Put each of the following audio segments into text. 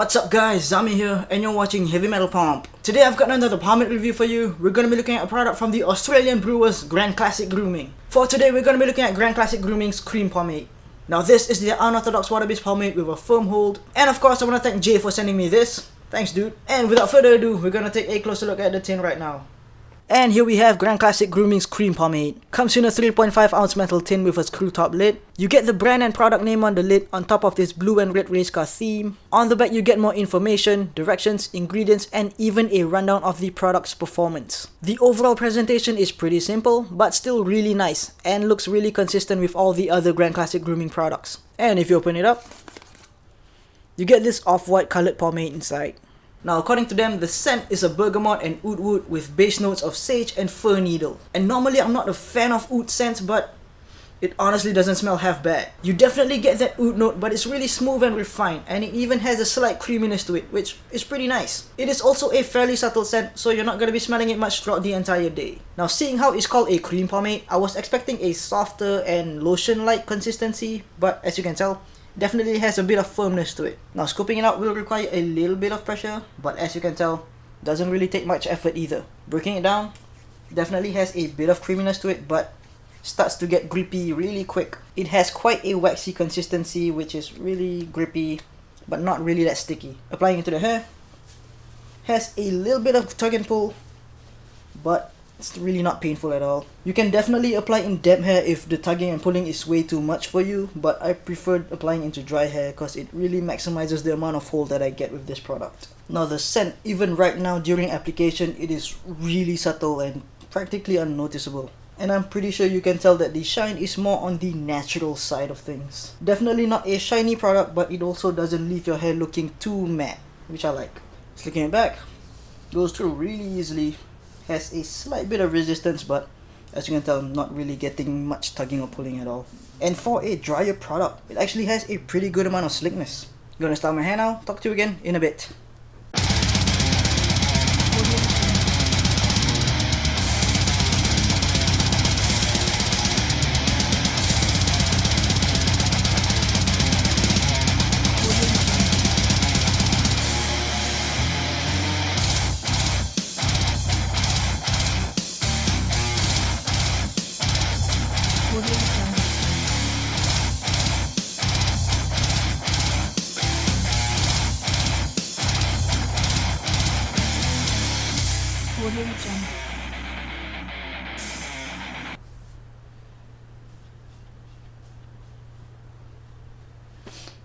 What's up guys, Zami here and you're watching Heavy Metal Pomp. Today I've got another pomade review for you. We're going to be looking at a product from the Australian brewers Grand Classic Grooming. For today we're going to be looking at Grand Classic Grooming's Cream Pomade. Now this is the unorthodox water-based pomade with a firm hold. And of course I want to thank Jay for sending me this. Thanks dude. And without further ado, we're going to take a closer look at the tin right now. And here we have Grand Classic Grooming's Cream Pomade. Comes in a 3.5 ounce metal tin with a screw top lid. You get the brand and product name on the lid on top of this blue and red race car theme. On the back you get more information, directions, ingredients, and even a rundown of the product's performance. The overall presentation is pretty simple, but still really nice and looks really consistent with all the other Grand Classic Grooming products. And if you open it up, you get this off-white colored pomade inside. Now according to them, the scent is a bergamot and oud wood with base notes of sage and fir needle. And normally I'm not a fan of oud scents, but it honestly doesn't smell half bad. You definitely get that oud note, but it's really smooth and refined, and it even has a slight creaminess to it, which is pretty nice. It is also a fairly subtle scent, so you're not going to be smelling it much throughout the entire day. Now seeing how it's called a cream pomade, I was expecting a softer and lotion-like consistency, but as you can tell, definitely has a bit of firmness to it. Now scooping it out will require a little bit of pressure, but as you can tell, doesn't really take much effort either. Breaking it down definitely has a bit of creaminess to it, but starts to get grippy really quick. It has quite a waxy consistency, which is really grippy, but not really that sticky. Applying it to the hair, has a little bit of tug and pull, but it's really not painful at all. You can definitely apply in damp hair if the tugging and pulling is way too much for you, but I preferred applying into dry hair because it really maximizes the amount of hold that I get with this product. Now the scent, even right now during application, it is really subtle and practically unnoticeable. And I'm pretty sure you can tell that the shine is more on the natural side of things. Definitely not a shiny product, but it also doesn't leave your hair looking too matte, which I like. Slicking it back, goes through really easily. Has a slight bit of resistance, but as you can tell, I'm not really getting much tugging or pulling at all. And for a drier product, it actually has a pretty good amount of slickness. Gonna style my hair now, talk to you again in a bit.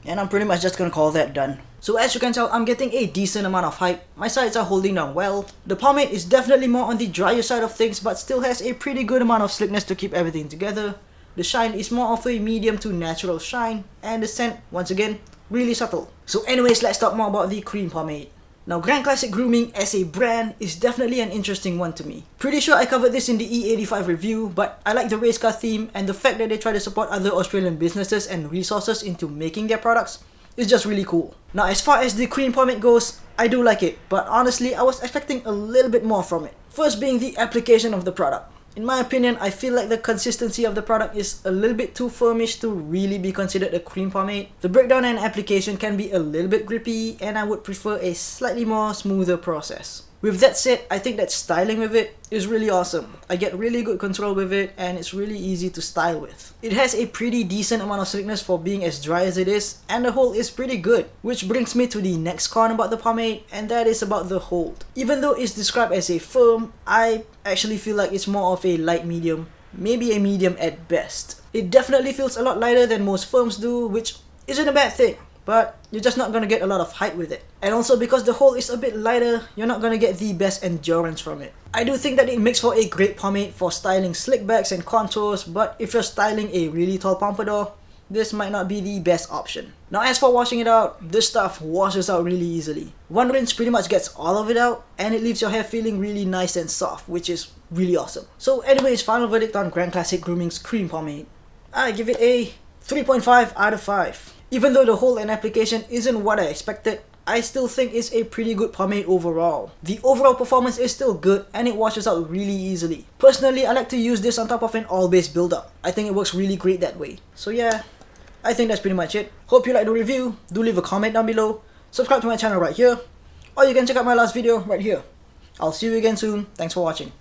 And I'm pretty much just gonna call that done. So as you can tell, I'm getting a decent amount of hype. My sides are holding down well. The pomade is definitely more on the drier side of things, but still has a pretty good amount of slickness to keep everything together. The shine is more of a medium to natural shine, and the scent, once again, really subtle. So anyways, let's talk more about the cream pomade. Now Grand Classic Grooming as a brand is definitely an interesting one to me. Pretty sure I covered this in the E85 review, but I like the race car theme, and the fact that they try to support other Australian businesses and resources into making their products is just really cool. Now as far as the cream pomade goes, I do like it, but honestly I was expecting a little bit more from it. First being the application of the product. In my opinion, I feel like the consistency of the product is a little bit too firmish to really be considered a cream pomade. The breakdown and application can be a little bit grippy, and I would prefer a slightly more smoother process. With that said, I think that styling with it is really awesome. I get really good control with it, and it's really easy to style with. It has a pretty decent amount of slickness for being as dry as it is, and the hold is pretty good. Which brings me to the next con about the pomade, and that is about the hold. Even though it's described as a firm, I actually feel like it's more of a light medium, maybe a medium at best. It definitely feels a lot lighter than most firms do, which isn't a bad thing, but you're just not gonna get a lot of height with it. And also because the hold is a bit lighter, you're not gonna get the best endurance from it. I do think that it makes for a great pomade for styling slick backs and contours, but if you're styling a really tall pompadour, this might not be the best option. Now as for washing it out, this stuff washes out really easily. One rinse pretty much gets all of it out, and it leaves your hair feeling really nice and soft, which is really awesome. So anyways, final verdict on Grand Classic Grooming's Cream Pomade. I give it a 3.5 out of 5. Even though the hold and application isn't what I expected, I still think it's a pretty good pomade overall. The overall performance is still good, and it washes out really easily. Personally, I like to use this on top of an all-base build-up. I think it works really great that way. So yeah, I think that's pretty much it. Hope you liked the review. Do leave a comment down below. subscribe to my channel right here, or you can check out my last video right here. I'll see you again soon. Thanks for watching.